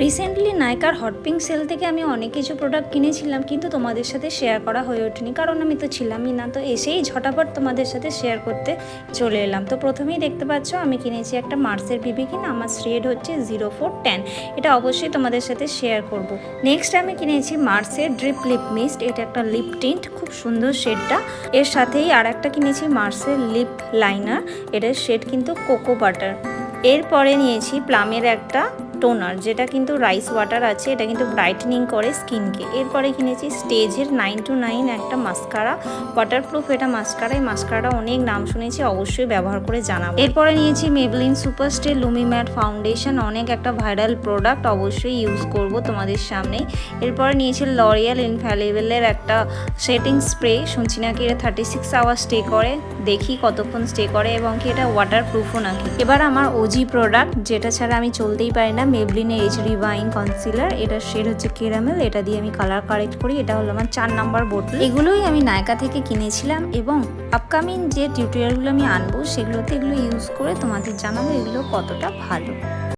Recently নাইকার hot pink sell থেকে আমি অনেক কিছু প্রোডাক্ট কিনেছিলাম, কিন্তু তোমাদের সাথে শেয়ার করা হয়ে ওঠেনি, কারণ আমি তো ছিলামই না। তো এসেই ঝটাপট তোমাদের সাথে শেয়ার করতে চলে এলাম। তো প্রথমেই দেখতে পাচ্ছ আমি কিনেছি একটা মার্সের বিবি কিন। আমার শেড হচ্ছে 0410। এটা অবশ্যই তোমাদের সাথে শেয়ার করব। নেক্সট আমি কিনেছি মার্সের ড্রিপ লিপ মিস্ট। এটা একটা লিপ টিন্ট, খুব সুন্দর শেডটা। এর সাথেই আর একটা কিনেছি মার্সের লিপ লাইনার। এটার শেড কিন্তু কোকো বাটার। এরপরে নিয়েছি প্লামের একটা টোনার, যেটা কিন্তু রাইস ওয়াটার আছে, এটা কিন্তু ব্রাইটনিং করে স্কিনকে। এরপরে কিনেছি স্টেজের 929 একটা মাস্কারা, ওয়াটারপ্রুফ এটা মাস্কারা। এই মাস্কারাটা অনেক নাম শুনেছি, অবশ্যই ব্যবহার করে জানাবো। এরপরে নিয়েছি Maybelline super stay lumi matte foundation, অনেক একটা ভাইরাল প্রোডাক্ট, অবশ্যই ইউজ করব তোমাদের সামনে। এরপরে নিয়েছি লরিয়াল ইনফ্যালিবেলের একটা সেটিং স্প্রে, শুনছি নাকি এটা 36 আওয়ার স্টে করে, দেখি কতক্ষণ স্টে করে এবং কি এটা ওয়াটারপ্রুফও নাকি। এবার আমার ওজি প্রোডাক্ট, যেটা ছাড়া আমি চলতেই পারি না, মেবলিনের এইচ রিভাইন কনসিলার। এটার শেড হচ্ছে ক্যারামেল, এটা দিয়ে আমি কালার কারেক্ট করি। এটা হলো আমার 4 নাম্বার বোতল। এগুলোই আমি নাইকা থেকে কিনেছিলাম এবং আপকামিং যে টিউটোরিয়ালগুলো আমি আনবো সেগুলোতে এগুলো ইউজ করে তোমাদের জানাবো এগুলো কতটা ভালো।